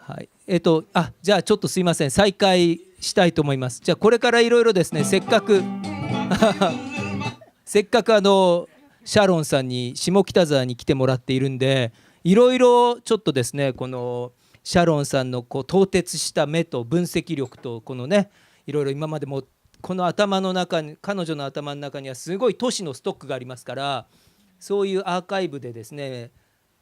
はい、じゃあちょっとすいません、再開したいと思います。じゃあこれからいろいろですね、せっかくシャロンさんに下北沢に来てもらっているんで、いろいろちょっとですね、このシャロンさんの透徹した目と分析力と、このね、いろいろ今までもこの頭の中に、彼女の頭の中にはすごい都市のストックがありますから、そういうアーカイブでですね、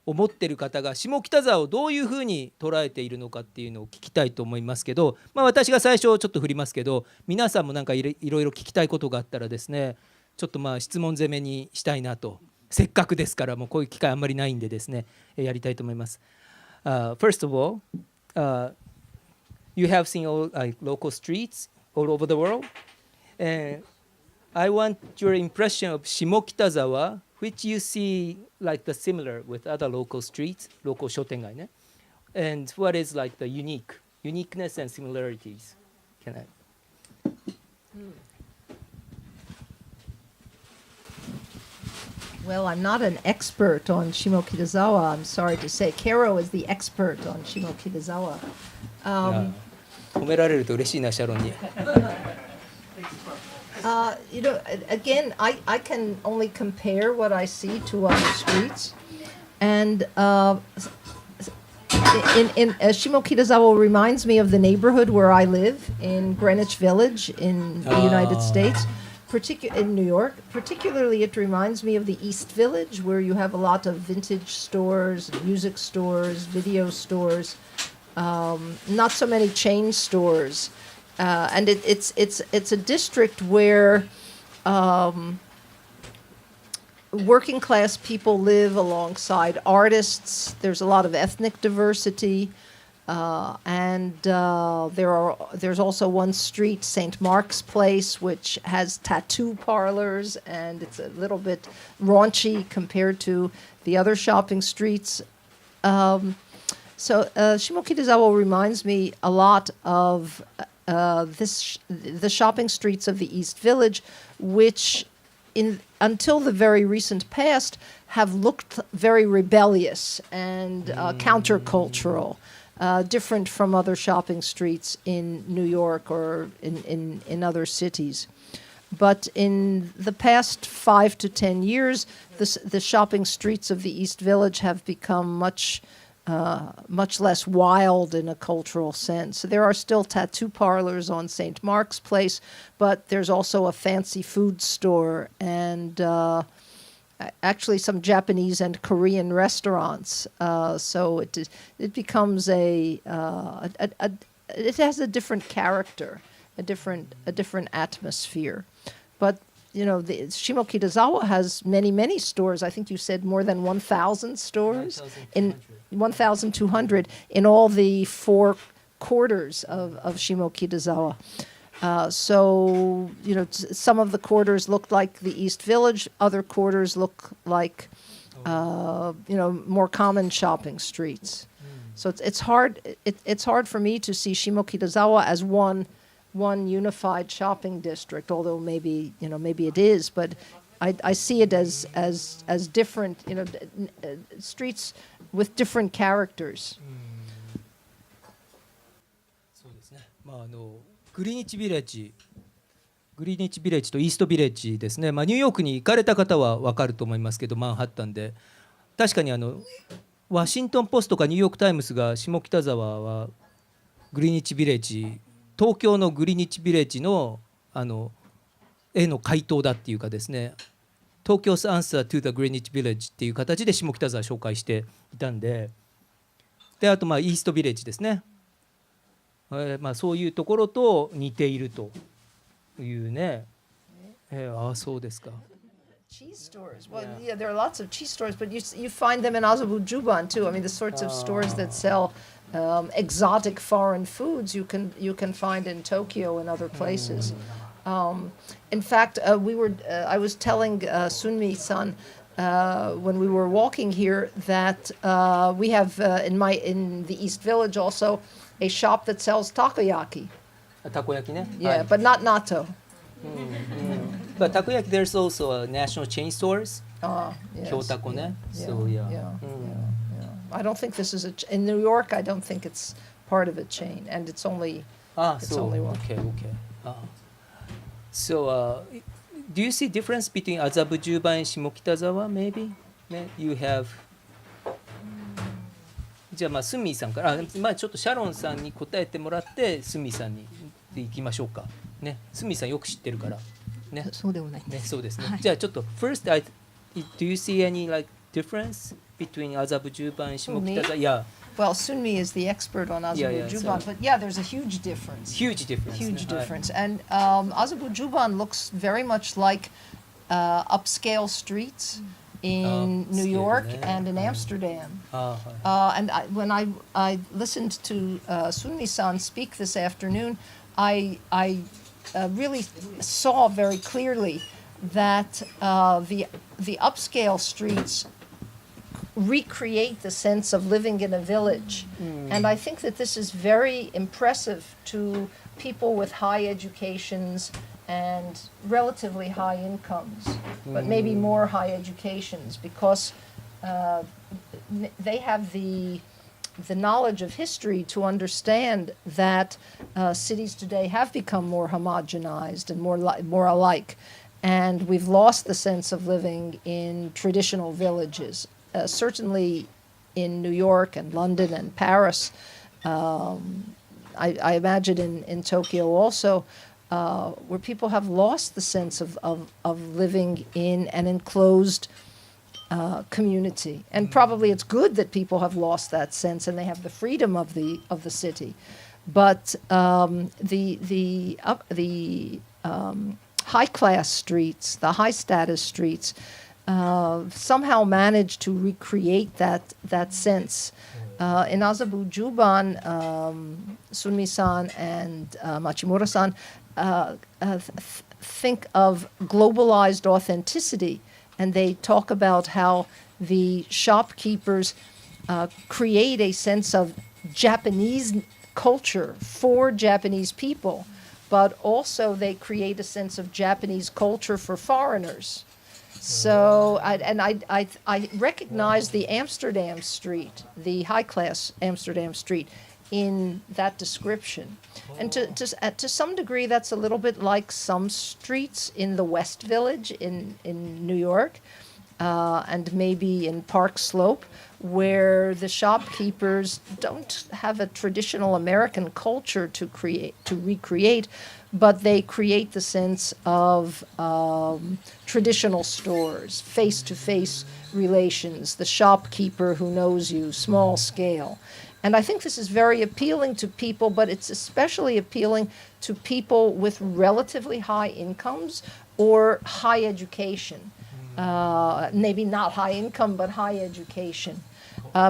思ってる方が下北沢をどういうふうに捉えているのかっていうのを聞きたいと思いますけど、私が最初ちょっと振りますけど、皆さんもなんかいろいろ聞きたいことがあったらですね、ちょっと質問攻めにしたいなと、せっかくですから、もうこういう機会あんまりないんでですね、やりたいと思います。First of all, you have seen all local streets all over the world, and I want your impression of 下北沢, which you see like the similar with other local streets, local 商店街ね, and what is like the uniqueness and similarities? Can I? Well, I'm not an expert on Shimokitazawa, I'm sorry to say. Karo is the expert on Shimokitazawa. 褒められると嬉しいな、シャロンに。Again, I can only compare what I see to other streets. And Shimokitazawa reminds me of the neighborhood where I live in Greenwich Village in the United States, in New York. Particularly, it reminds me of the East Village, where you have a lot of vintage stores, music stores, video stores, not so many chain stores. And it's a district where working class people live alongside artists. There's a lot of ethnic diversity, and there's also one street, St. Mark's Place, which has tattoo parlors, and it's a little bit raunchy compared to the other shopping streets. So Shimokitazawa reminds me a lot of the shopping streets of the East Village, which until the very recent past have looked very rebellious and countercultural, different from other shopping streets in New York or in other cities. But in the past 5 to 10 years, the shopping streets of the East Village have become much less wild in a cultural sense. There are still tattoo parlors on St. Mark's Place, but there's also a fancy food store and actually some Japanese and Korean restaurants. So it becomes it has a different character, a different atmosphere. But the Shimokitazawa has many stores. I think you said more than 1,000 stores. 1,200 in all the 4 quarters of Shimokitazawa. So, some of the quarters look like the East Village. Other quarters look like, more common shopping streets. So it's hard. It's hard for me to see Shimokitazawa as one unified shopping district. Although maybe it is, but I see it as different, streets with different characters. そうですね。グリニッチビレッジとイーストビレッジですね。ニューヨークに行かれた方は分かると思いますけど、マンハッタンで確かにワシントンポストかニューヨークタイムズが下北沢はグリニッチビレッジ、東京のグリニッチビレッジの絵の回答だっていうかですね、東京 's answer to the Greenwich Village っていう形で下北沢紹介していたんで、あとイーストビレッジですね、そういうところと似ているというね、そうですか。Cheese stores. Well, yeah, there are lots of cheese stores, but you find them in Azabu-Juban too. I mean, the sorts of stores that sell exotic foreign foods you can find in Tokyo and other places. In fact, I was telling Sunmi-san when we were walking here that we have in the East Village also a shop that sells takoyaki. Takoyaki, ne? Yeah, but not natto. But takoyaki, there's also national chain stores. Yes. Kyotako, ne? Yeah. So yeah. I don't think this is in New York. I don't think it's part of a chain, and it's only only one. Okay. So, do you see difference between 麻布十番 and 下北沢 maybe? You have じゃあスミさんからちょっとシャロンさんに答えてもらってスミさんにでいきましょうかね。スミさんよく知ってるからね。そうでもないんです。ね、そうですね。はい、じゃあちょっと first do you see any like difference between 麻布十番 and 下北沢? Yeah. Well, Sunmi is the expert on Azabu Juban, but yeah, there's a huge difference. Huge difference. Huge difference. And Azabu Juban looks very much like upscale streets in New York and in Amsterdam. And when I listened to Sunmi-san speak this afternoon, I really saw very clearly that the upscale streets recreate the sense of living in a village. And I think that this is very impressive to people with high educations and relatively high incomes, but maybe more high educations, because they have the knowledge of history to understand that cities today have become more homogenized and more alike, and we've lost the sense of living in traditional villages. Certainly in New York and London and Paris, I imagine in Tokyo also, where people have lost the sense of living in an enclosed community. And probably it's good that people have lost that sense and they have the freedom of the city. But the high-class streets, the high-status streets, somehow managed to recreate that sense. In Azabu Juban, Sunmi-san and Machimura-san think of globalized authenticity, and they talk about how the shopkeepers create a sense of Japanese culture for Japanese people, but also they create a sense of Japanese culture for foreigners. So, I recognize the Amsterdam street, the high-class Amsterdam street, in that description. And to some degree, that's a little bit like some streets in the West Village in New York, and maybe in Park Slope, where the shopkeepers don't have a traditional American culture to recreate, but they create the sense of traditional stores, face-to-face relations, the shopkeeper who knows you, small scale. And I think this is very appealing to people, but it's especially appealing to people with relatively high incomes or high education. Maybe not high income, but high education.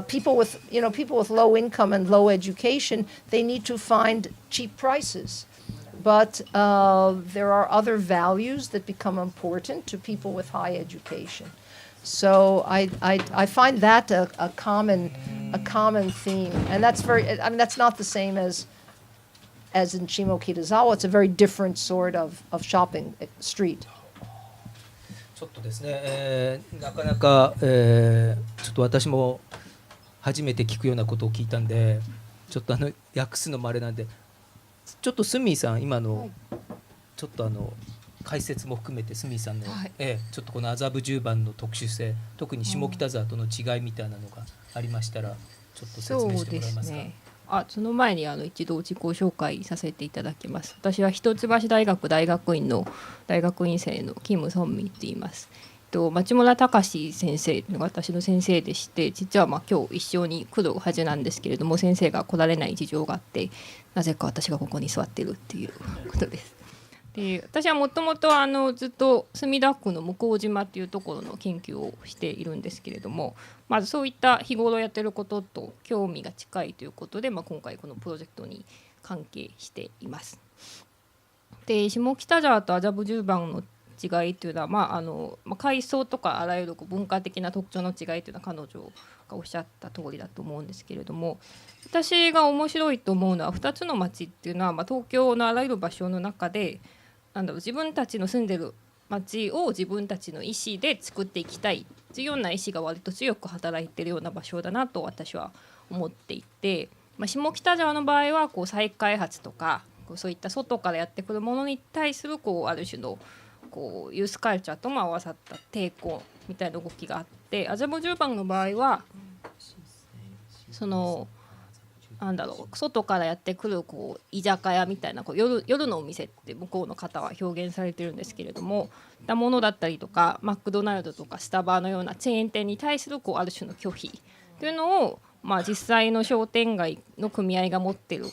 People with low income and low education, they need to find cheap prices. But there are other values that become important to people with high education. So I find that a common theme, and that's that's not the same as in Shimokitazawa. It's a very different sort of shopping street. ちょっとですね、なかなか、ちょっと私も初めて聞くようなことを聞いたんで、ちょっと訳すのもあれなんで、ちょっとスミーさん今の、ちょっと解説も含めてスミーさんの、ちょっとこの麻布十番の特殊性、特に下北沢との違いみたいなのがありましたら、ちょっと説明してもらえますか。その前に一度自己紹介させていただきます。私は一橋大学大学院の大学院生のキム・ソンミと言います。町村隆先生が私の先生でして、実は今日一緒に来るはずなんですけれども、先生が来られない事情があって、なぜか私がここに座ってるっていうことです。で、私はもともとずっと墨田区の向島っていうところの研究をしているんですけれども、まずそういった日頃やってることと興味が近いということで、今回このプロジェクトに関係しています。で、下北沢と麻布十番の違いというのは、階層とかあらゆる文化的な特徴の違いというのは彼女がおっしゃった通りだと思うんですけれども、私が面白いと思うのは2つの街っていうのは、東京のあらゆる場所の中で自分たちの住んでる街を自分たちの意思で作っていきたいというような意思が割と強く働いているような場所だなと私は思っていて、下北沢の場合は再開発とかそういった外からやってくるものに対するある種のユースカルチャーとも合わさった抵抗みたいな動きがあって、麻布十番の場合は外からやってくる居酒屋みたいな夜のお店って向こうの方は表現されてるんですけれども、たものだったりとかマクドナルドとかスタバのようなチェーン店に対するある種の拒否というのを、実際の商店街の組合が持ってる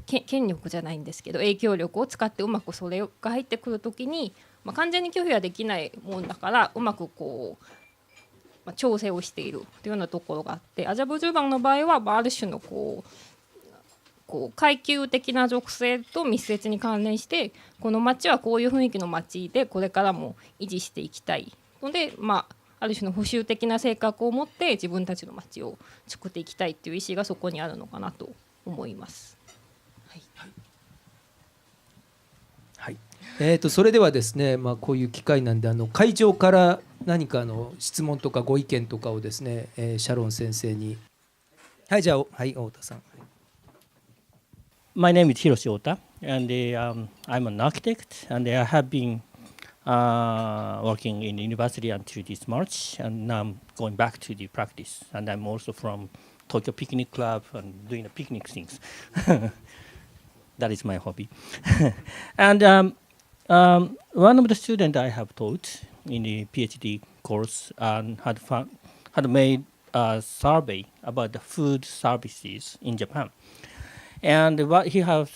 権力じゃないんですけど影響力を使ってうまくそれが入ってくるときに、完全に拒否はできないもんだからうまく調整をしているというようなところがあって、麻布十番の場合はある種の階級的な属性と密接に関連して、この街はこういう雰囲気の街でこれからも維持していきたいので、ある種の保守的な性格を持って自分たちの街を作っていきたいという意思がそこにあるのかなと思います。はい、それではですね、こういう機会なんで会場から何か質問とかご意見とかをですね、シャロン先生に。はい、じゃあ、はい、太田さん。My name is Hiroshi Ota, and I'm an architect, and I have been working in the university until this March, and now I'm going back to the practice. And I'm also from Tokyo Picnic Club and doing the picnic things. That is my hobby. And one of the students I have taught in the PhD course had made a survey about the food services in Japan. And what he has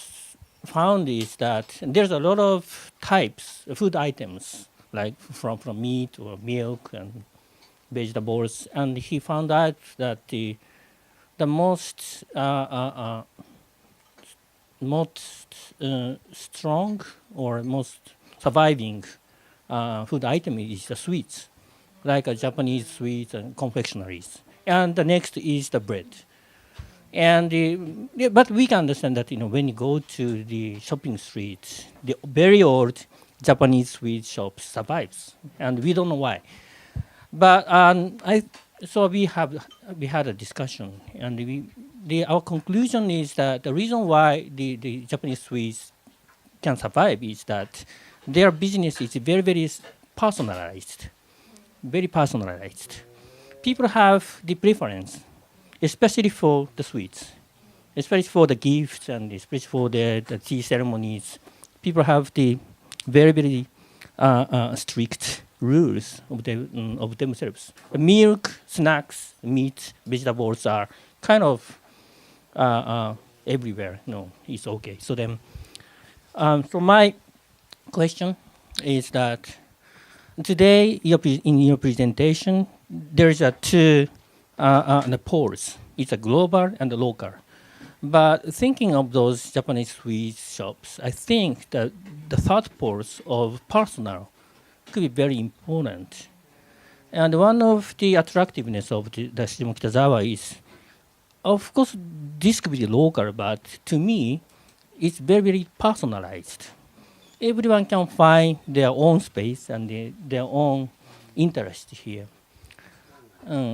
found is that there's a lot of types of food items, like from meat or milk and vegetables. And he found out that the most strong or most surviving food item is the sweets, like Japanese sweets and confectionaries. And the next is the bread. And but we can understand that when you go to the shopping streets, the very old Japanese sweet shop survives, and we don't know why. But so we had a discussion, and our conclusion is that the reason why the Japanese sweets can survive is that their business is very, very personalized, very personalized. People have the preference, especially for the sweets, especially for the gifts and especially for the tea ceremonies. People have the very, very strict rules of themselves. The milk, snacks, meat, vegetables are kind of everywhere. No, it's okay. So then, so my question is that today in your presentation, there's two poles. It's a global and a local. But thinking of those Japanese sweet shops, I think that the third poles of personal could be very important. And one of the attractiveness of the Shimokitazawa is, of course, this could be local, but to me, it's very, very personalized. Everyone can find their own space and their own interest here.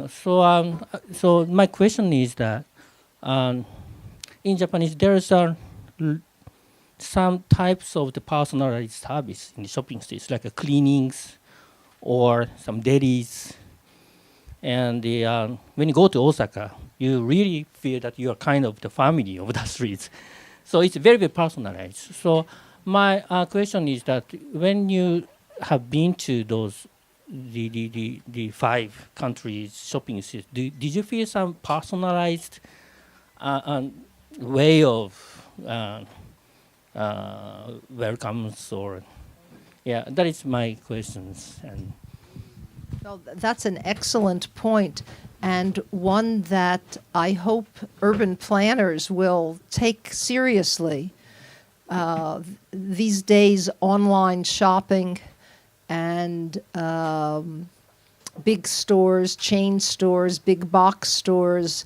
So my question is that in Japanese, there's some types of the personalized service in the shopping streets, like cleanings or some delis. And when you go to Osaka, you really feel that you are kind of the family of the streets. So it's very, very personalized. So my question is that when you have been to those the 5 countries shopping streets, did you feel some personalized way of welcomes or that is my questions. And well, that's an excellent point, and one that I hope urban planners will take seriously. These days, online shopping and big stores, chain stores, big box stores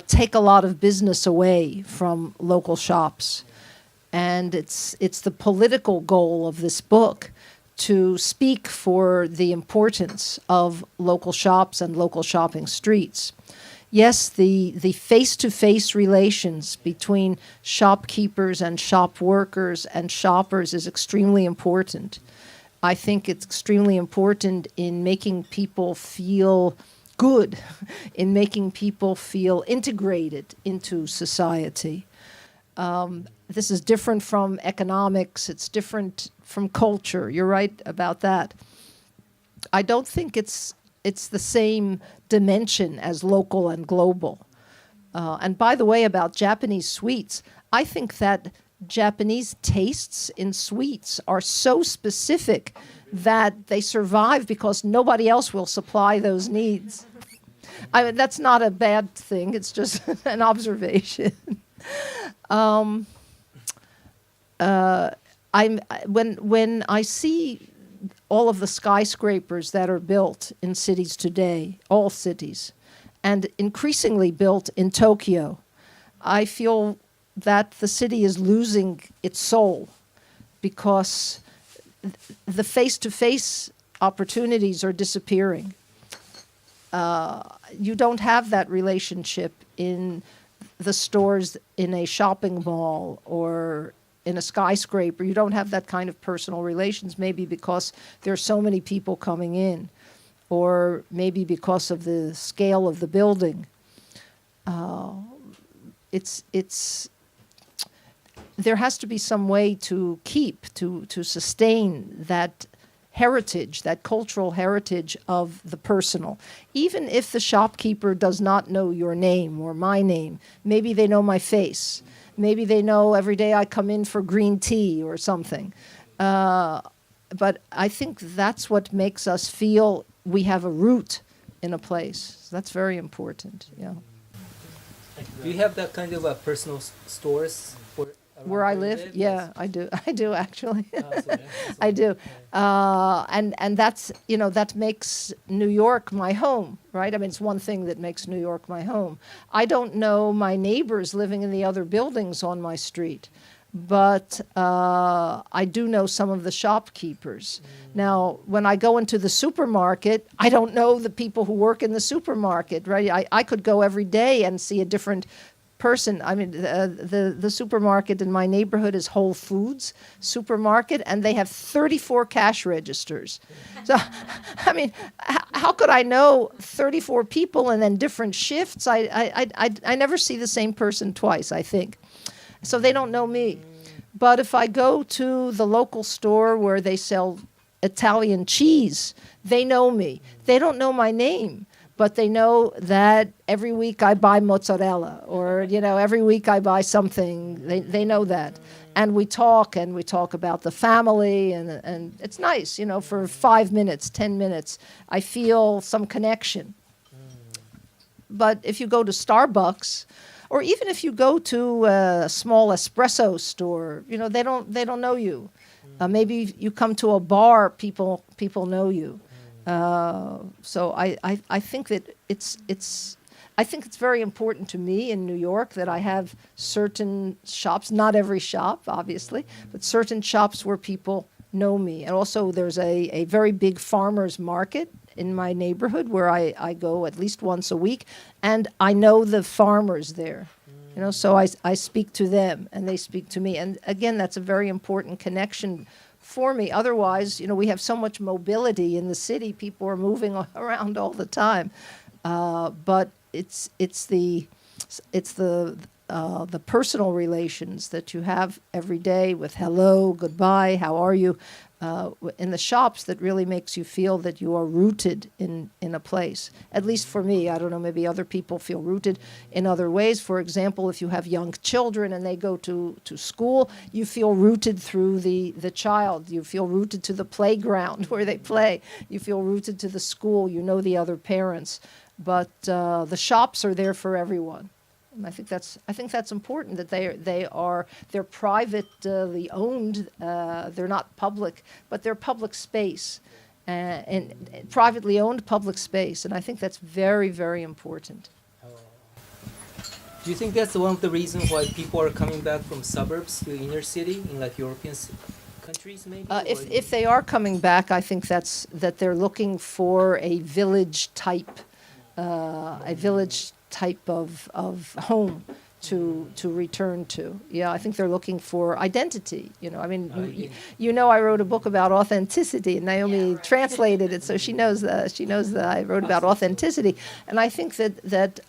take a lot of business away from local shops. And it's the political goal of this book to speak for the importance of local shops and local shopping streets. Yes, the face-to-face relations between shopkeepers and shop workers and shoppers is extremely important. I think it's extremely important in making people feel good, in making people feel integrated into society. This is different from economics. It's different from culture. You're right about that. I don't think it's the same dimension as local and global. And by the way, about Japanese sweets, I think that Japanese tastes in sweets are so specific that they survive because nobody else will supply those needs. I mean, that's not a bad thing. It's just an observation. When I see all of the skyscrapers that are built in cities today, all cities, and increasingly built in Tokyo, I feel that the city is losing its soul because the face-to-face opportunities are disappearing. You don't have that relationship in the stores in a shopping mall or in a skyscraper. You don't have that kind of personal relations, maybe because there are so many people coming in, or maybe because of the scale of the building. There has to be some way to keep, to sustain that heritage, that cultural heritage of the personal. Even if the shopkeeper does not know your name or my name, maybe they know my face. Maybe they know every day I come in for green tea or something. But I think that's what makes us feel we have a root in a place. That's very important, yeah. Do you have that kind of personal stores where I live? Yeah, I do. I do actually. I do. And that's, that makes New York my home, right? I mean, it's one thing that makes New York my home. I don't know my neighbors living in the other buildings on my street, but I do know some of the shopkeepers. Now, when I go into the supermarket, I don't know the people who work in the supermarket, right? I could go every day and see a different person. I mean, the supermarket in my neighborhood is Whole Foods supermarket, and they have 34 cash registers. So, I mean, how could I know 34 people and then different shifts? I never see the same person twice, I think. So they don't know me. But if I go to the local store where they sell Italian cheese, they know me. They don't know my name, but they know that every week I buy mozzarella, or every week I buy something. They know that, and we talk about the family, and it's nice, for 5 minutes, 10 minutes, I feel some connection. But if you go to Starbucks, or even if you go to a small espresso store, they don't know you. Maybe you come to a bar, people know you. So I think that I think it's very important to me in New York that I have certain shops, not every shop, obviously, but certain shops where people know me. And also there's a very big farmers market in my neighborhood where I go at least once a week, and I know the farmers there. So I speak to them and they speak to me. And again, that's a very important connection for me. Otherwise, we have so much mobility in the city. People are moving around all the time. But it's the personal relations that you have every day with hello, goodbye, how are you, in the shops that really makes you feel that you are rooted in a place. At least for me, I don't know, maybe other people feel rooted in other ways. For example, if you have young children and they go to school, you feel rooted through the child. You feel rooted to the playground where they play. You feel rooted to the school. You know the other parents. But the shops are there for everyone. And I think that's important, that they're privately owned. They're not public, but they're public space, and privately owned public space. And I think that's very, very important. Do you think that's one of the reasons why people are coming back from suburbs to inner city in like European countries maybe? If they are coming back, I think that they're looking for a village type of home to return to. Yeah, I think they're looking for identity. I mean, I wrote a book about authenticity, and Naomi translated it, so she knows that I wrote about authenticity. And I think that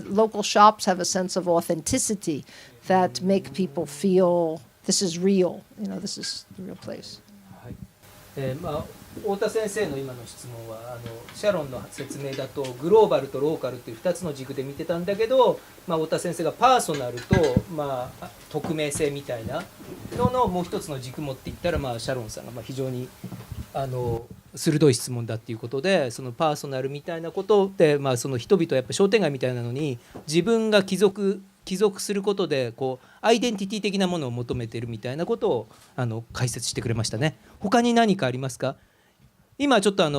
local shops have a sense of authenticity that make people feel this is real. This is the real place. 太田先生の今の質問はシャロンの説明だとグローバルとローカルという2つの軸で見てたんだけど、太田先生がパーソナルと、匿名性みたいなののもう一つの軸持っていったら、シャロンさんが非常に鋭い質問だっていうことで、そのパーソナルみたいなことで、その人々はやっぱ商店街みたいなのに自分が帰属することでアイデンティティ的なものを求めているみたいなことを解説してくれましたね。他に何かありますか？今ちょっとシ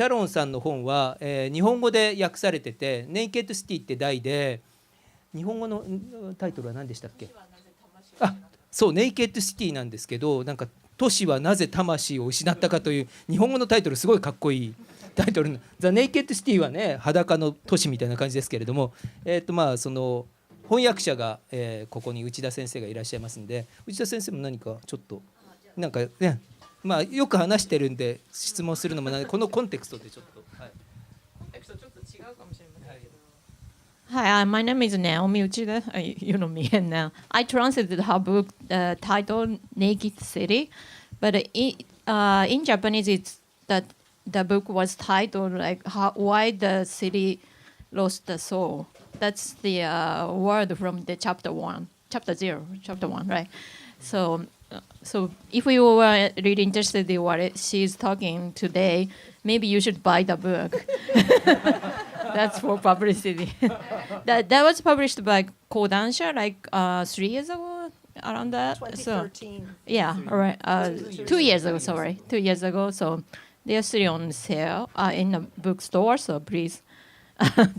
ャロンさんの本は、日本語で訳されてて、ネイケッドシティって題で、日本語のタイトルは何でしたっけ？そう、ネイケッドシティなんですけど、なんか都市はなぜ魂を失ったかという日本語のタイトル、すごいかっこいいタイトル。ザ・ネイケッドシティはね、裸の都市みたいな感じですけれども、その翻訳者が、ここに内田先生がいらっしゃいますんで、内田先生も何かちょっとなんかね、よく話してるんで質問するのもこのコンテクストでちょっと、コンテクストちょっと違うかもしれませんけど。Hi, my name is Naomi Uchida. You know me, and I translated her book titled "Naked City," but in Japanese, it's that the book was titled like "Why the City Lost the Soul." That's the word from the chapter 1, right? So if you were really interested in what she's talking today, maybe you should buy the book. That's for publicity. that was published by Kodansha like 3 years ago, around that. 2013. So, yeah, all right. 2 years ago, sorry. 2 years ago. So they're still on sale in the bookstore, so please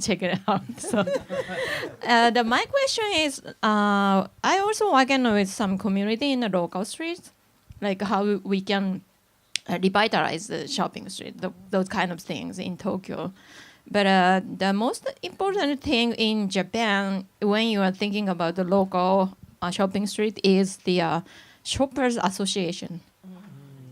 check it out. So, my question is, I also working with some community in the local streets, like how we can revitalize the shopping street, those kind of things in Tokyo. But the most important thing in Japan, when you are thinking about the local shopping street, is the shoppers association.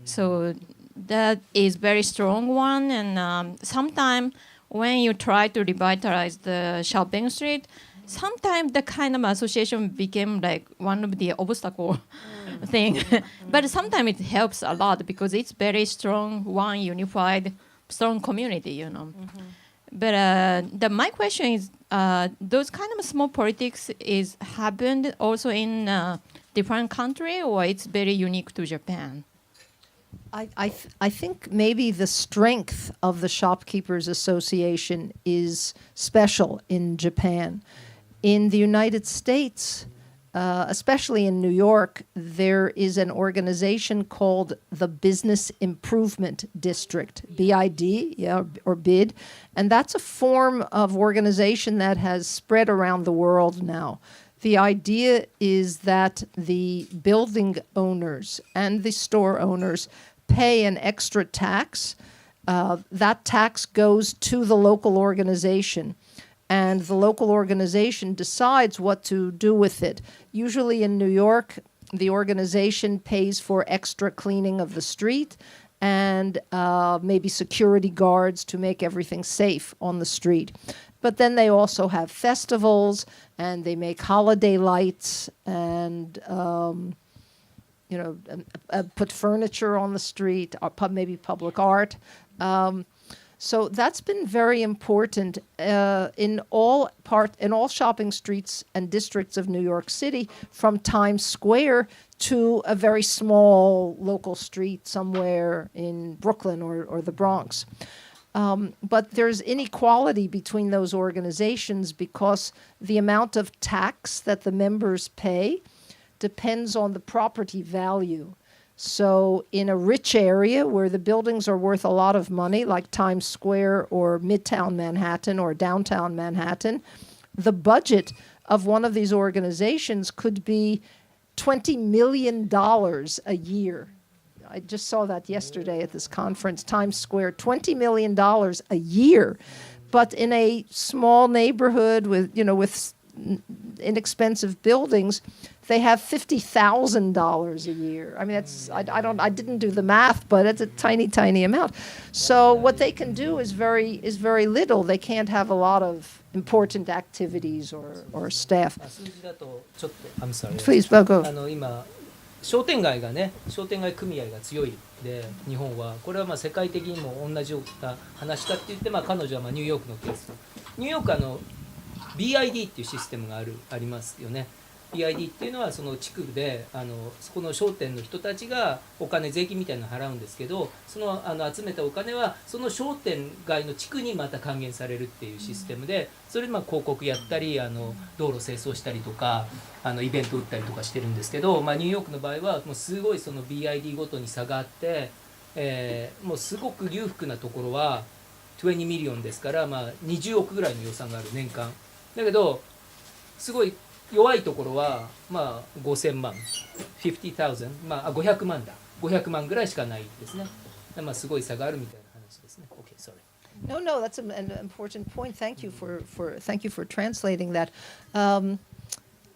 So that is very strong one, and sometimes when you try to revitalize the shopping street, sometimes the kind of association became like one of the obstacle thing. But sometimes it helps a lot because it's very strong, one unified, strong community, But my question is, those kind of small politics is happened also in different country, or it's very unique to Japan? I think maybe the strength of the Shopkeepers Association is special in Japan. In the United States, especially in New York, there is an organization called the Business Improvement District, BID, or BID, and that's a form of organization that has spread around the world now. The idea is that the building owners and the store owners pay an extra tax. That tax goes to the local organization, and the local organization decides what to do with it. Usually in New York, the organization pays for extra cleaning of the street and maybe security guards to make everything safe on the street. But then they also have festivals, and they make holiday lights, and put furniture on the street, or maybe public art. So that's been very important in all shopping streets and districts of New York City, from Times Square to a very small local street somewhere in Brooklyn or the Bronx. But there's inequality between those organizations because the amount of tax that the members pay depends on the property value. So in a rich area where the buildings are worth a lot of money, like Times Square or Midtown Manhattan or downtown Manhattan, the budget of one of these organizations could be $20 million a year. I just saw that yesterday at this conference, Times Square, $20 million a year. But in a small neighborhood with inexpensive buildings, they have $50,000 a year. I mean, I didn't do the math, but it's a tiny, tiny amount. So what they can do is very little. They can't have a lot of important activities or staff. 数字だとちょっと I'm sorry. Please, go. 今商店街組合が強いで日本はこれは世界的にも同じような話かって言って、彼女はニューヨークのケース、ニューヨークBID っていうシステムがありますよね。BID っていうのはその地区でそこの商店の人たちがお金税金みたいなのを払うんですけど、その集めたお金はその商店街の地区にまた還元されるっていうシステムで、それで広告やったり道路清掃したりとかイベント打ったりとかしてるんですけど、ニューヨークの場合はもうすごいその BID ごとに差があって、もうすごく裕福なところは20ミリオンですから、20億ぐらいの予算がある年間だけど、すごい弱いところは5000万、50,000、500万だ、500万ぐらいしかないですね。すごい差があるみたいな話ですね。Okay, sorry. No, that's an important point. Thank you for translating that.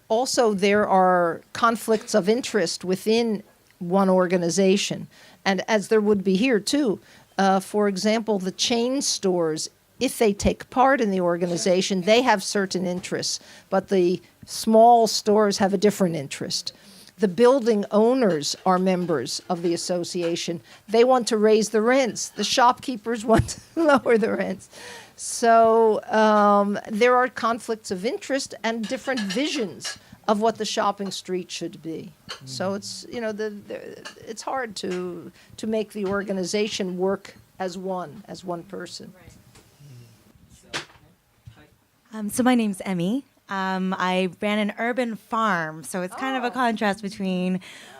Also, there are conflicts of interest within one organization, and as there would be here too. For example, the chain stores, if they take part in the organization, they have certain interests, but the small stores have a different interest. The building owners are members of the association. They want to raise the rents. The shopkeepers want to lower the rents. So there are conflicts of interest and different visions of what the shopping street should be. So it's it's hard to make the organization work as one person. So my name's Emmy. I ran an urban farm, so it's kind of a contrast between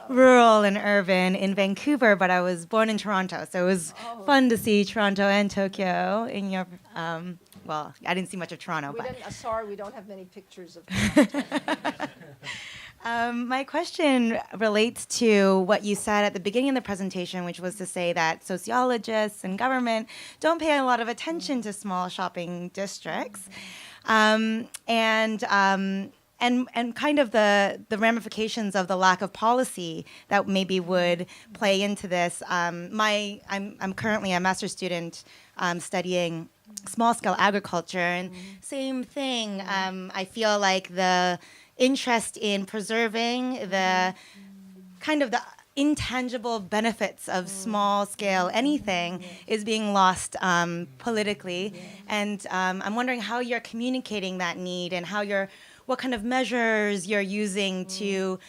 rural and urban in Vancouver, but I was born in Toronto, so it was fun to see Toronto and Tokyo in your, well, I didn't see much of Toronto. Sorry, we don't have many pictures of My question relates to what you said at the beginning of the presentation, which was to say that sociologists and government don't pay a lot of attention to small shopping districts. And kind of the ramifications of the lack of policy that maybe would play into this. I'm currently a master's student studying small-scale agriculture, and same thing. I feel like the interest in preserving the kind of the intangible benefits of small-scale anything is being lost politically, and I'm wondering how you're communicating that need and what kind of measures you're using to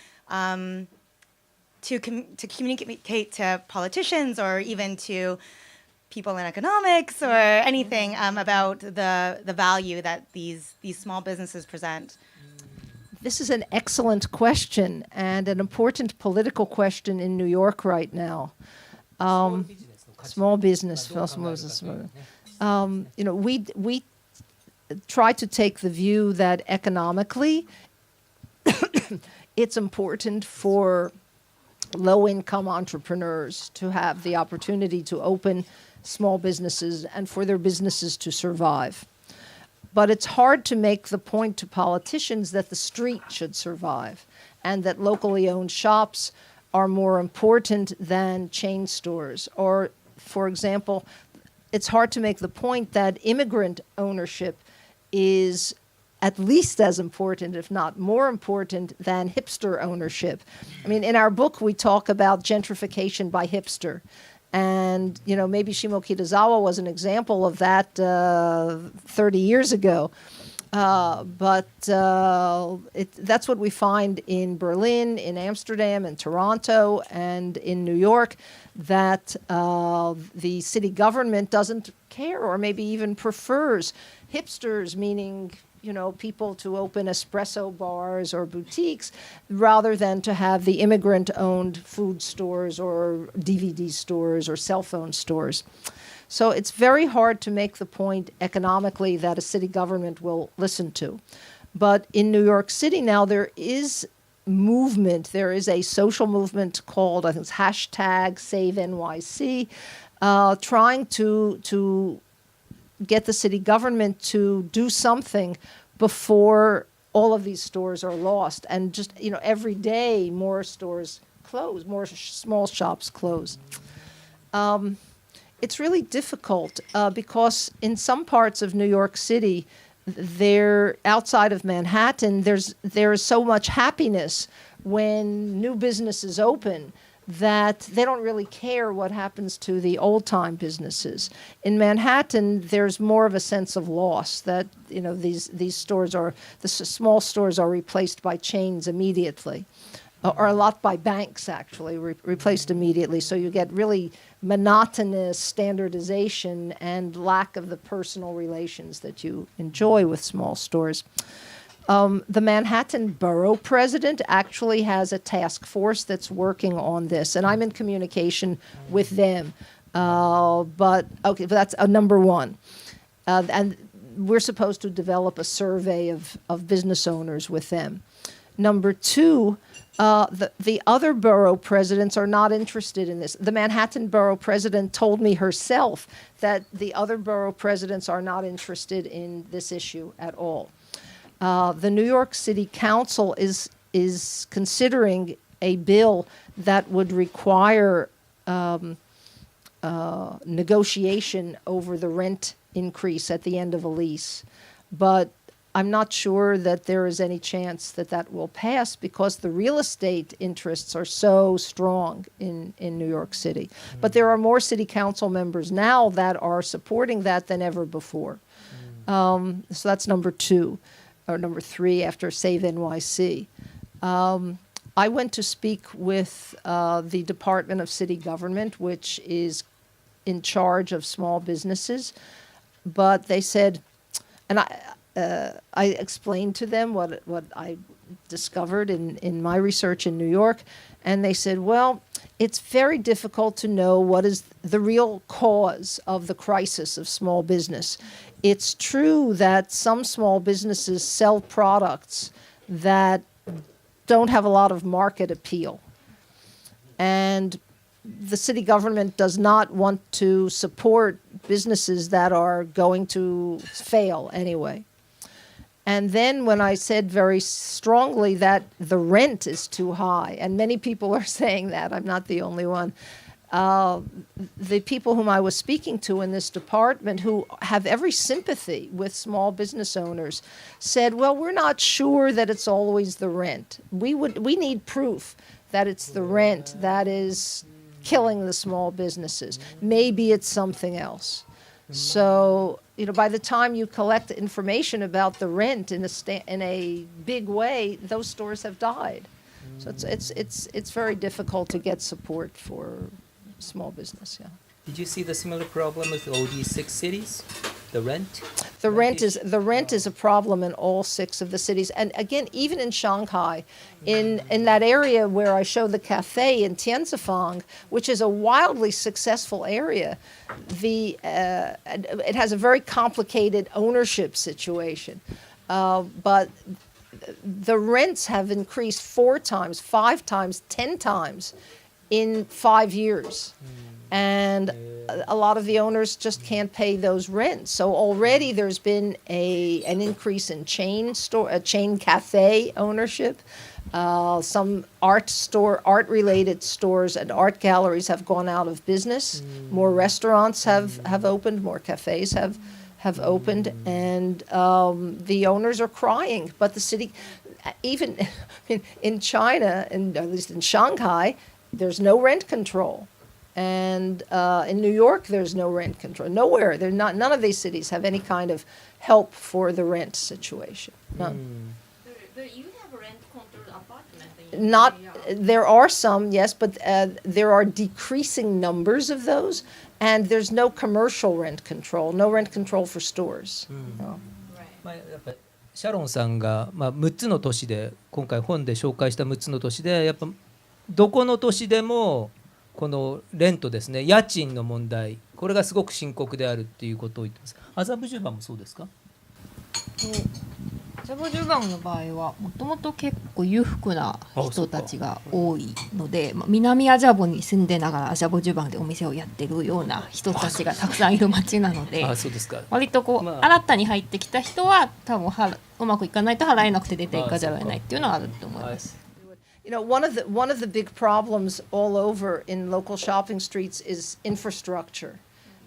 communicate to politicians or even to people in economics or anything about the value that these small businesses present. This is an excellent question and an important political question in New York right now. Small business. We try to take the view that economically it's important for low-income entrepreneurs to have the opportunity to open small businesses and for their businesses to survive. But it's hard to make the point to politicians that the street should survive and that locally owned shops are more important than chain stores. Or, for example, it's hard to make the point that immigrant ownership is at least as important, if not more important, than hipster ownership. I mean, in our book, we talk about gentrification by hipster. And, maybe Shimo Kitazawa was an example of that 30 years ago. But that's what we find in Berlin, in Amsterdam, in Toronto, and in New York, that the city government doesn't care or maybe even prefers hipsters, meaning people to open espresso bars or boutiques rather than to have the immigrant-owned food stores or DVD stores or cell phone stores. So it's very hard to make the point economically that a city government will listen to. But in New York City now, there is movement. There is a social movement called, I think it's hashtag Save NYC, trying to get the city government to do something before all of these stores are lost. And just, every day more stores close, more small shops close. It's really difficult because in some parts of New York City, there outside of Manhattan, there is so much happiness when new businesses open that they don't really care what happens to the old-time businesses. In Manhattan, there's more of a sense of loss that these stores the small stores are replaced by chains immediately, or a lot by banks actually replaced immediately. So you get really monotonous standardization and lack of the personal relations that you enjoy with small stores. The Manhattan Borough President actually has a task force that's working on this, and I'm in communication with them. But that's number one. And we're supposed to develop a survey of business owners with them. Number two, the other borough presidents are not interested in this. The Manhattan Borough President told me herself that the other borough presidents are not interested in this issue at all. The New York City Council is considering a bill that would require negotiation over the rent increase at the end of a lease. But I'm not sure that there is any chance that will pass because the real estate interests are so strong in New York City. But there are more city council members now that are supporting that than ever before. So that's number two, or number three after Save NYC. I went to speak with the Department of City Government, which is in charge of small businesses, but they said, and I explained to them what I discovered in my research in New York, and they said, well, it's very difficult to know what is the real cause of the crisis of small business. It's true that some small businesses sell products that don't have a lot of market appeal, and the city government does not want to support businesses that are going to fail anyway. And then when I said very strongly that the rent is too high, and many people are saying that, I'm not the only one, the people whom I was speaking to in this department who have every sympathy with small business owners said, well, we're not sure that it's always the rent. We need proof that it's the rent that is killing the small businesses. Maybe it's something else. So, by the time you collect information about the rent in a big way, those stores have died. So it's very difficult to get support for small business. Yeah. Did you see the similar problem with all these 6 cities? The rent? The rent is a problem in all 6 of the cities, and again, even in Shanghai, in that area where I show the cafe in Tianzifang, which is a wildly successful area, it has a very complicated ownership situation, but the rents have increased 4 times, 5 times, 10 times in 5 years. And a lot of the owners just can't pay those rents. So already there's been an increase in chain cafe ownership. Some art-related stores and art galleries have gone out of business. More restaurants have opened. More cafes have opened, and the owners are crying. But the city, even in China, and at least in Shanghai, there's no rent control. And in New York, there's no rent control. Nowhere. None of these cities have any kind of help for the rent situation. None. But you have rent-controlled apartments. Not. There are some, yes, but there are decreasing numbers of those, and there's no commercial rent control. No rent control for stores. No. やっぱシャロンさんが、6つの都市で今回本で紹介した6つの都市でやっぱどこの都市でもこのレントですね、家賃の問題、これがすごく深刻であるっていうことを言ってます。麻布十番もそうですか？麻布十番の場合はもともと結構裕福な人たちが多いので、南麻布に住んでながら麻布十番でお店をやってるような人たちがたくさんいる街なので、そうですか。割とこう、新たに入ってきた人は多分うまくいかないと払えなくて出ていかざるを得ないっていうのはあると思います。You know, one of the big problems all over in local shopping streets is infrastructure.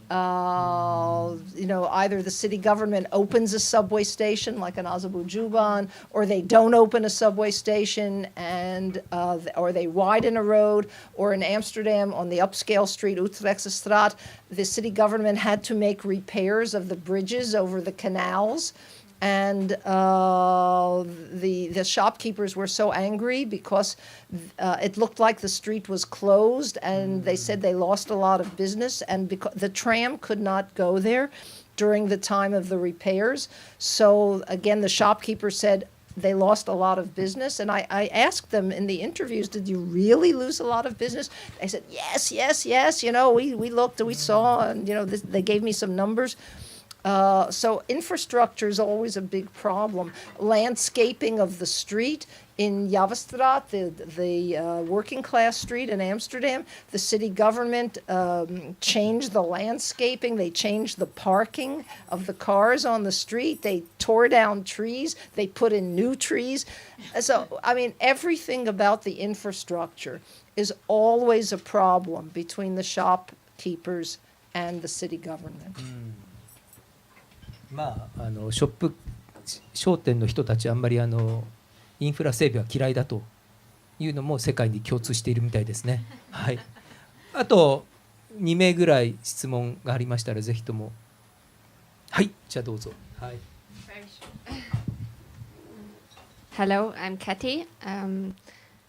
You know, either the city government opens a subway station like in Azerbaijan, or they don't open a subway station, and or they widen a road. Or in Amsterdam, on the upscale street, Utrechtsstraat, the city government had to make repairs of the bridges over the canals. And the shopkeepers were so angry because it looked like the street was closed, and they said they lost a lot of business, and because the tram could not go there during the time of the repairs. So again, the shopkeeper said they lost a lot of business. And I asked them in the interviews, did you really lose a lot of business? They said, yes. You know, we looked and we saw, and, you know, they gave me some numbers. So infrastructure is always a big problem. Landscaping of the street in Javestraat, the working class street in Amsterdam, the city government changed the landscaping. They changed the parking of the cars on the street. They tore down trees. They put in new trees. So, I mean, everything about the infrastructure is always a problem between the shopkeepers and the city government. 商店の人たちはあんまりインフラ整備は嫌いだというのも世界に共通しているみたいですね。はい。あと2名ぐらい質問がありましたらぜひとも。はい、じゃあどうぞ。はい。Hello, I'm Kathy.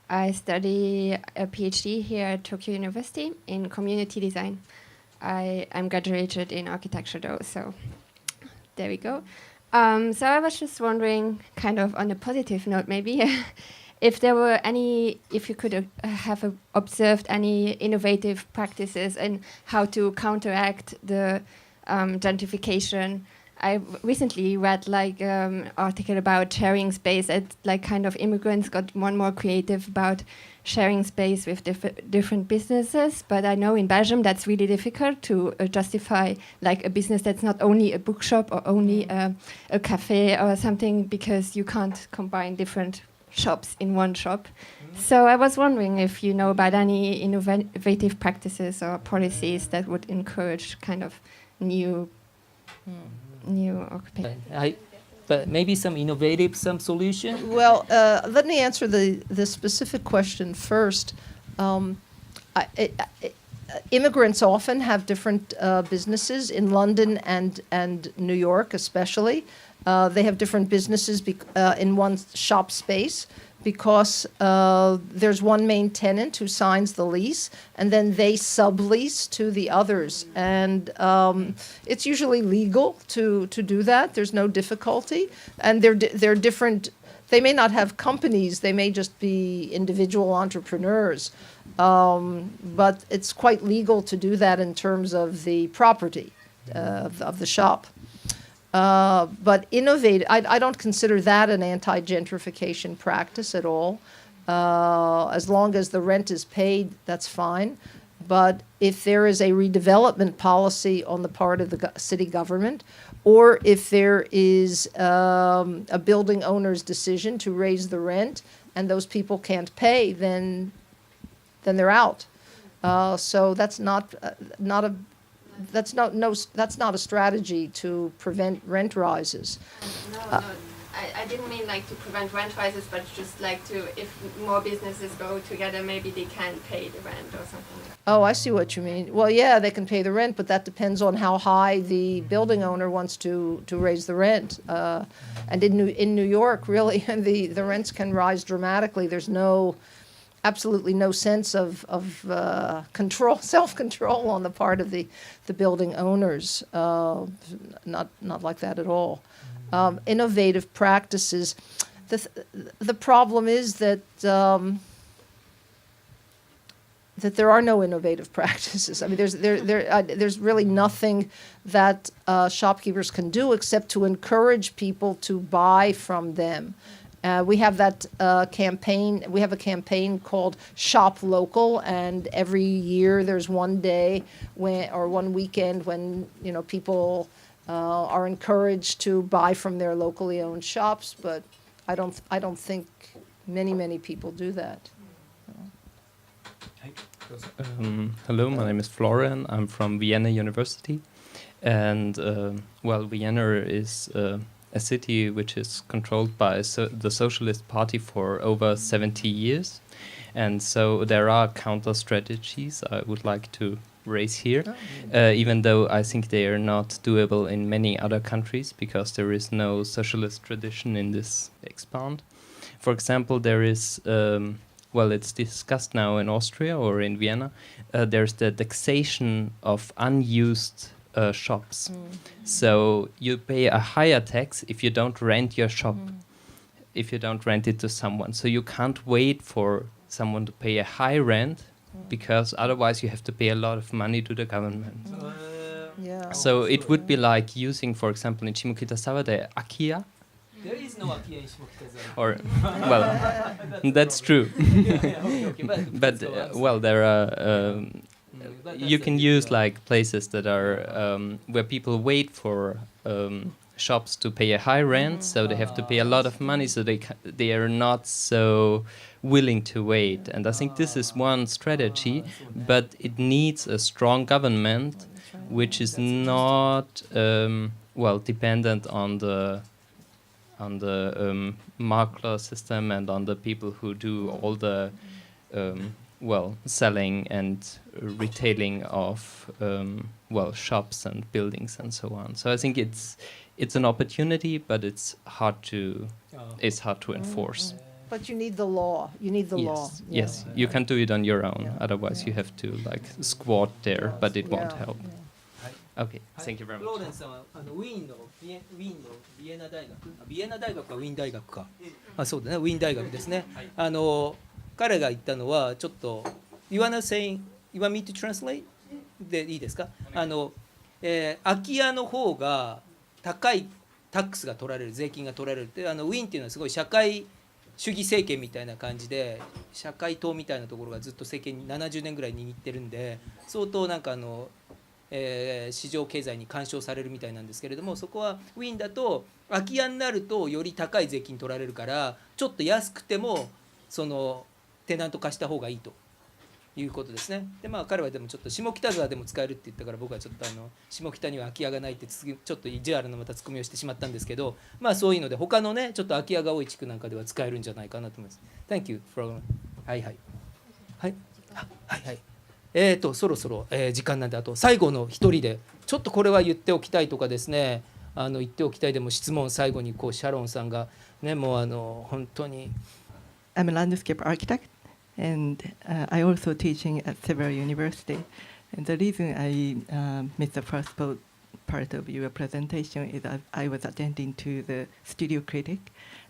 I study a PhD here at Tokyo University in community design. I'm graduated in architecture though, so there we go. So I was just wondering, kind of on a positive note maybe, if you could have observed any innovative practices and how to counteract the gentrification. I recently read article about sharing space, and kind of immigrants got more and more creative about sharing space with different businesses. But I know in Belgium that's really difficult to justify a business that's not only a bookshop or only a cafe or something, because you can't combine different shops in one shop. So I was wondering if you know about any innovative practices or policies that would encourage kind of new occupation. But maybe some innovative, some solution? Well, let me answer the specific question first. Immigrants often have different businesses in London and New York especially. They have different businesses in one shop space because there's one main tenant who signs the lease, and then they sublease to the others. And it's usually legal to do that. There's no difficulty. And they're different. They may not have companies. They may just be individual entrepreneurs. But it's quite legal to do that in terms of the property of the shop. But innovative, I don't consider that an anti-gentrification practice at all. As long as the rent is paid, that's fine. But if there is a redevelopment policy on the part of the city government, or if there is a building owner's decision to raise the rent and those people can't pay, then they're out. So that's not a strategy to prevent rent rises. No, I didn't mean to prevent rent rises, but just if more businesses go together, maybe they can pay the rent or something. Oh, I see what you mean. Well, yeah, they can pay the rent, but that depends on how high the building owner wants to raise the rent. And in New York, really, the rents can rise dramatically. There's absolutely no sense of self-control on the part of the building owners. Not like that at all. Innovative practices. The problem is that that there are no innovative practices. I mean, there's really nothing that shopkeepers can do except to encourage people to buy from them. We have that campaign. We have a campaign called Shop Local, and every year there's one day or one weekend when people are encouraged to buy from their locally owned shops. But I don't think many people do that. Hello, my name is Florian. I'm from Vienna University, and Vienna is a city which is controlled by the Socialist Party for over 70 years, and so there are counter strategies I would like to raise here, even though I think they are not doable in many other countries because there is no socialist tradition in this expand. For example, there is it's discussed now in Austria or in Vienna. There's the taxation of unused shops. So you pay a higher tax if you don't rent your shop, if you don't rent it to someone. So you can't wait for someone to pay a high rent because otherwise you have to pay a lot of money to the government. Yeah. So it would be like using, for example, in Shimokitazawa, the Akia. There is no Akia in Shimokitazawa. Or, that's true. But there are. You can use like places that are where people wait for shops to pay a high rent, so they have to pay a lot of money, so they are not so willing to wait. And I think this is one strategy, but it needs a strong government, which is not dependent on the makler system and on the people who do all the selling and retailing of shops and buildings and so on. So I think it's an opportunity, but it's hard to enforce. But you need the law. You need the law. Yes, you can do it on your own. Otherwise, you have to squat there, but it won't help. Okay, thank you very much. ローレンさんはウィーンのビエナ大学、ビエナ大学かウィーン大学か、そうだね、ウィーン大学ですね。彼が言ったのはちょっと You want me to translate? でいいですか？空き家の方が高いタックスが取られる、税金が取られるってウィーンっていうのはすごい社会主義政権みたいな感じで社会党みたいなところがずっと政権に70年ぐらい握ってるんで相当市場経済に干渉されるみたいなんですけれども、そこはウィーンだと空き家になるとより高い税金取られるからちょっと安くてもテナント貸した方がいいということですね。で彼はでもちょっと下北沢でも使えるって言ったから僕はちょっと下北には空き家がないってちょっと意地悪なまたツッコミをしてしまったんですけど、そういうので他のねちょっと空き家が多い地区なんかでは使えるんじゃないかなと思います。Thank you for はいはいはいはいはい。そろそろ、時間なんであと最後の一人でちょっとこれは言っておきたいとかですね、言っておきたいでも質問最後にシャロンさんがねもう本当に I'm a landscape architect and I also teaching at several universities. And the reason I missed the first part of your presentation is that I was attending to the studio critic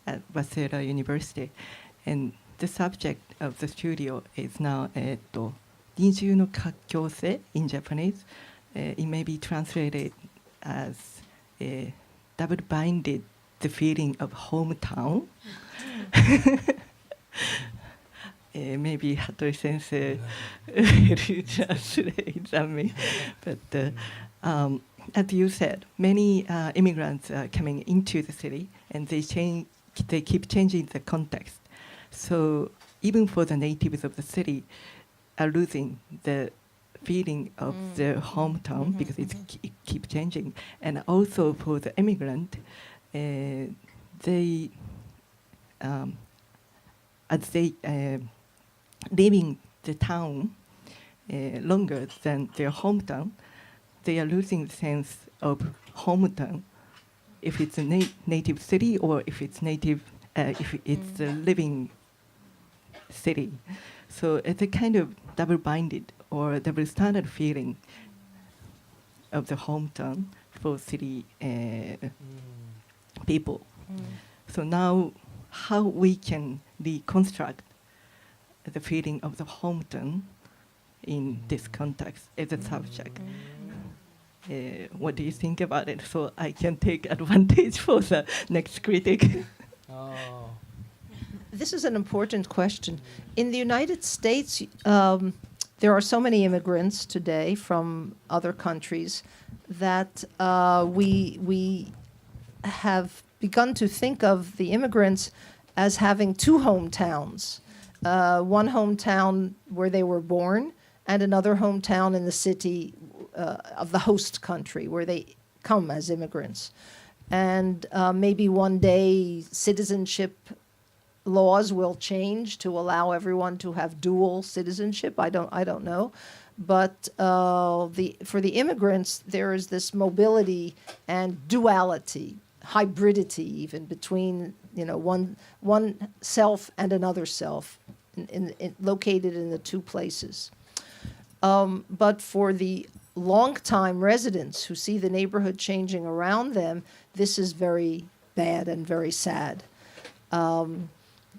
at Waseda University, and the subject of the studio is now 二重の活況性 in Japanese. It may be translated as double binded the feeling of hometown. Maybe Hattori sensei will translate that me. But as you said, many immigrants are coming into the city, and they keep changing the context. So even for the natives of the city, are losing the feeling of their hometown because it keeps changing. And also for the immigrant, they as they leaving the town longer than their hometown, they are losing the sense of hometown. If it's a native city or if it's if it's a living city. So it's a kind of double-binded or double-standard feeling of the hometown for city people. So now how we can reconstruct the feeling of the hometown in this context as a subject. What do you think about it? So I can take advantage for the next critic. Oh. This is an important question. In the United States, there are so many immigrants today from other countries that we have begun to think of the immigrants as having two hometowns. One hometown where they were born and another hometown in the city of the host country where they come as immigrants. And maybe one day citizenship laws will change to allow everyone to have dual citizenship. I don't know. But for the immigrants, there is this mobility and duality, hybridity even between one self and another self, located in the two places. But for the long-time residents who see the neighborhood changing around them, this is very bad and very sad.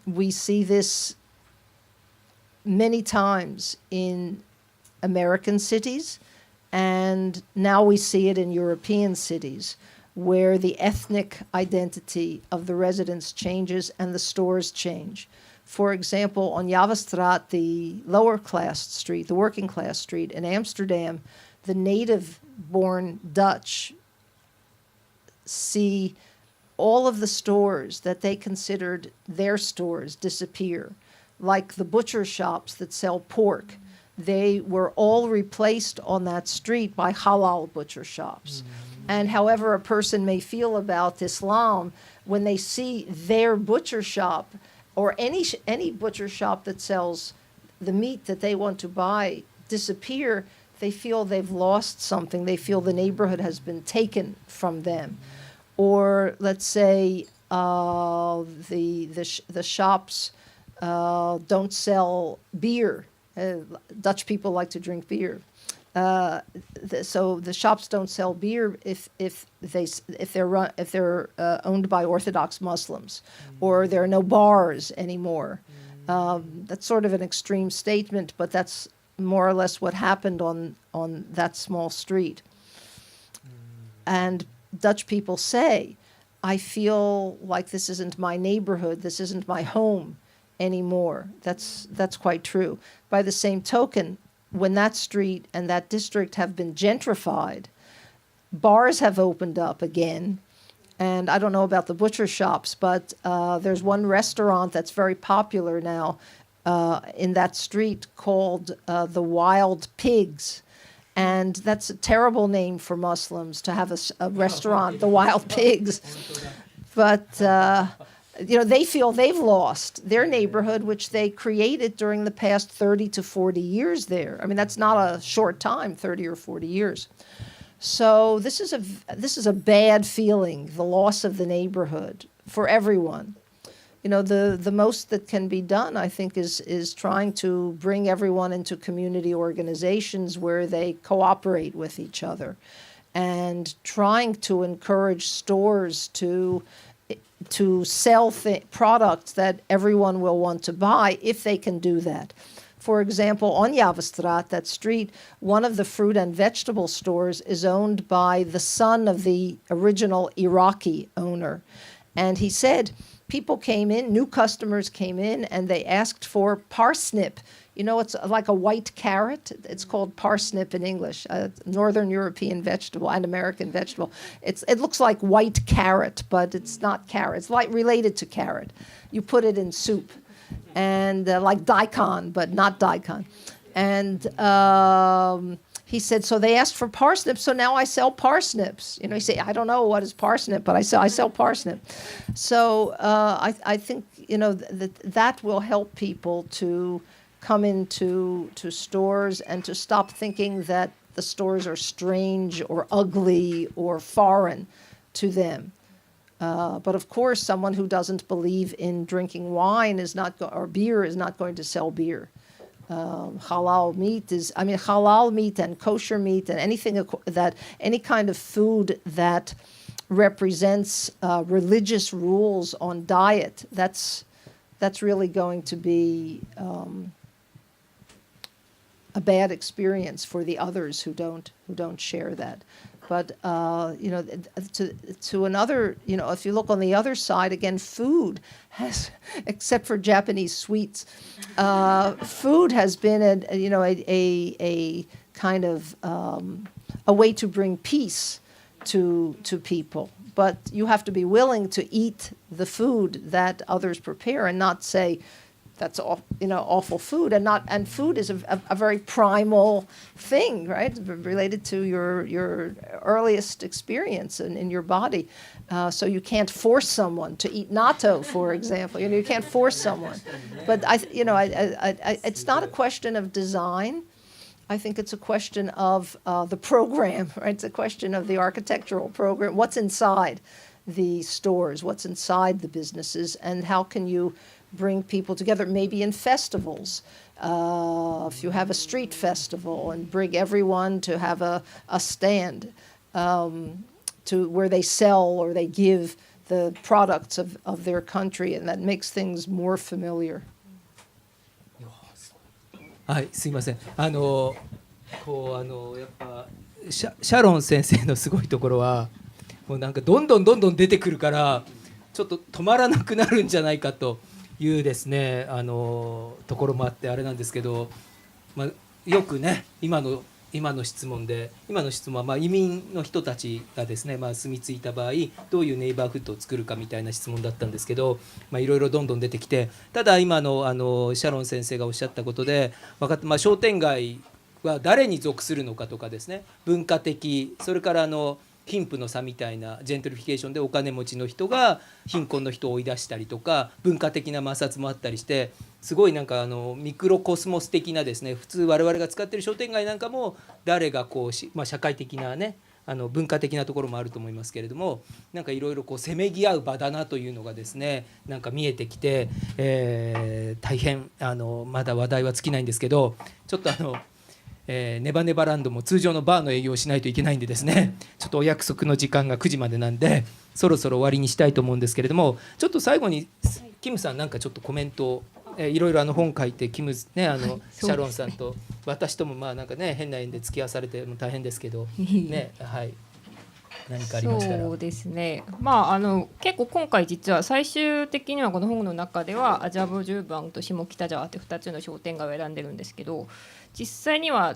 We see this many times in American cities, and now we see it in European cities, where the ethnic identity of the residents changes and the stores change. For example, on Javestraat, the lower class street, the working class street in Amsterdam, the native-born Dutch see all of the stores that they considered their stores disappear, like the butcher shops that sell pork. They were all replaced on that street by halal butcher shops. And however a person may feel about Islam, when they see their butcher shop or any butcher shop that sells the meat that they want to buy disappear, they feel they've lost something. They feel the neighborhood has been taken from them. Or let's say the shops don't sell beer. Dutch people like to drink beer. So the shops don't sell beer if they're owned by Orthodox Muslims, or there are no bars anymore. That's sort of an extreme statement, but that's more or less what happened on that small street. And Dutch people say, I feel like this isn't my neighborhood, this isn't my home anymore. That's quite true. By the same token, when that street and that district have been gentrified, bars have opened up again. And I don't know about the butcher shops, but there's one restaurant that's very popular now in that street called the Wild Pigs. And that's a terrible name for Muslims, to have a restaurant, the Wild Pigs. But they feel they've lost their neighborhood, which they created during the past 30 to 40 years there. I mean, that's not a short time, 30 or 40 years. So this is a bad feeling, the loss of the neighborhood for everyone. The most that can be done, I think, is trying to bring everyone into community organizations where they cooperate with each other, and trying to encourage stores to sell products that everyone will want to buy if they can do that. For example, on Javestraat, that street, one of the fruit and vegetable stores is owned by the son of the original Iraqi owner. And he said people came in, new customers came in, and they asked for parsnip. It's like a white carrot. It's called parsnip in English, a Northern European vegetable and American vegetable. It looks like white carrot, but it's not carrot. It's like related to carrot. You put it in soup, and like daikon, but not daikon. And he said, so they asked for parsnips, so now I sell parsnips. You say, I don't know what is parsnip, but I sell parsnip. So I think that will help people to come into stores and to stop thinking that the stores are strange or ugly or foreign to them. But of course, someone who doesn't believe in drinking wine or beer is not going to sell beer. Halal meat and kosher meat and any kind of food that represents religious rules on diet, that's really going to be a bad experience for the others who don't share that. But you know, to another, you know, if you look on the other side again, food has, except for Japanese sweets, food has been a kind of a way to bring peace to people. But you have to be willing to eat the food that others prepare and not say, that's awful food, and food is a very primal thing, right? Related to your earliest experience in your body. So you can't force someone to eat natto, for example. You can't force someone. But it's not a question of design. I think it's a question of the program, right? It's a question of the architectural program. What's inside the stores? What's inside the businesses? And how can you bring people together, maybe in festivals. If you have a street festival and bring everyone to have a stand to where they sell or they give the products of their country, and that makes things more familiar. はい、すいません。やっぱシャロン先生のすごいところは、もうなんかどんどん出てくるから、ちょっと止まらなくなるんじゃないかというですね、ところもあってあれなんですけど、よくね、今の質問は、移民の人たちがですね、住み着いた場合どういうネイバーフッドを作るかみたいな質問だったんですけど、いろいろどんどん出てきて、ただ今のシャロン先生がおっしゃったことで分かって、商店街は誰に属するのかとかですね、文化的、それから貧富の差みたいなジェントリフィケーションでお金持ちの人が貧困の人を追い出したりとか、文化的な摩擦もあったりして、すごいなんかミクロコスモス的なですね、普通我々が使っている商店街なんかも誰がこう社会的なね、文化的なところもあると思いますけれども、なんかいろいろこうせめぎ合う場だなというのがですね、なんか見えてきて、大変まだ話題は尽きないんですけど、ちょっとネバネバランドも通常のバーの営業をしないといけないんでですね、ちょっとお約束の時間が9時までなんでそろそろ終わりにしたいと思うんですけれども、ちょっと最後にキムさんなんかちょっとコメントを、いろいろ本書いてキムね、シャロンさんと私ともなんかね変な縁で付き合わされても大変ですけどね、はい、何かありましたら。そうですね、結構今回実は最終的にはこの本の中ではアジャブ10番と下北沢って2つの商店街を選んでるんですけど、実際には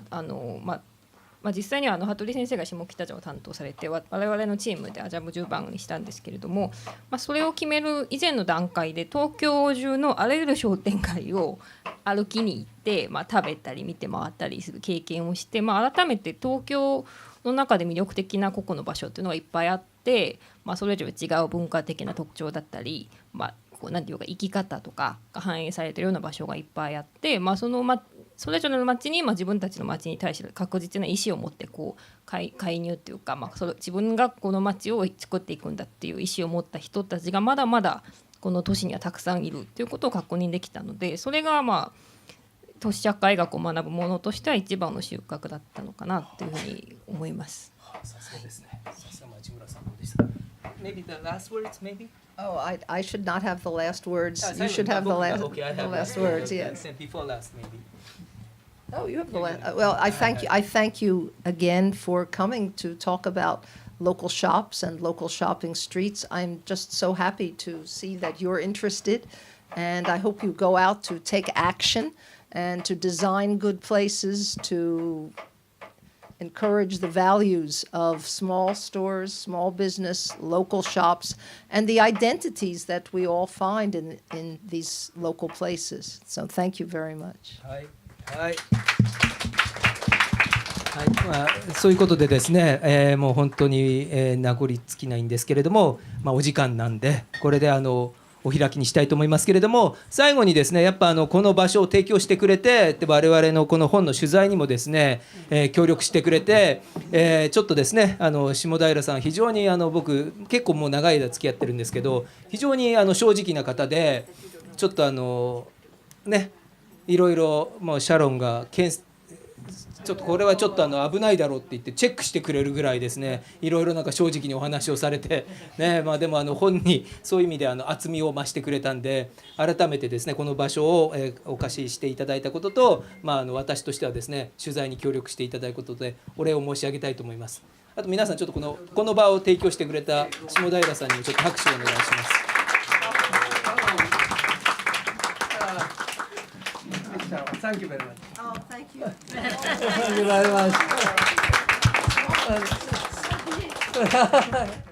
実際には服部先生が下北沢を担当されて、我々のチームでアジャブ10番にしたんですけれども、それを決める以前の段階で東京中のあらゆる商店街を歩きに行って、食べたり見て回ったりする経験をして、改めて東京の中で魅力的な個々の場所っていうのがいっぱいあって、それぞれ違う文化的な特徴だったり、なんていうか生き方とかが反映されているような場所がいっぱいあって、それぞれの町に、自分たちの町に対して確実な意思を持って介入というか、自分がこの町を作っていくんだっていう意思を持った人たちがまだまだこの都市にはたくさんいるということを確認できたので、それが都市社会学を学ぶものとしては一番の収穫だったのかなというふうに思います。そうですね。市村さんどうでした？ Maybe the last words, maybe? Oh, I should not have the last words. You should have the last words. Yes. Before last, maybe. Oh, you have the last. Well, I thank you again for coming to talk about local shops and local shopping streets. I'm just so happy to see that you're interested, and I hope you go out to take action and to design good places, to encourage the values of small stores, small business, local shops, and the identities that we all find in these local places. So thank you very much. はいそういうことでですね、もう本当に、名残尽きないんですけれども、お時間なんでこれでお開きにしたいと思いますけれども、最後にですね、やっぱこの場所を提供してくれて、我々のこの本の取材にもですね、協力してくれて、ちょっとですね下平さん非常に僕結構もう長い間付き合ってるんですけど、非常に正直な方で、ちょっとねいろいろもうシャロンがちょっとこれはちょっと危ないだろうって言ってチェックしてくれるぐらいですね、いろいろなんか正直にお話をされて、ね、まあでも本にそういう意味で厚みを増してくれたんで、改めてですねこの場所をお貸ししていただいたことと、まあ私としてはですね取材に協力していただいたことでお礼を申し上げたいと思います。あと皆さんちょっとこの場を提供してくれた下平さんにもちょっと拍手をお願いします。Thank you very much. Oh, thank you. Thank you very much.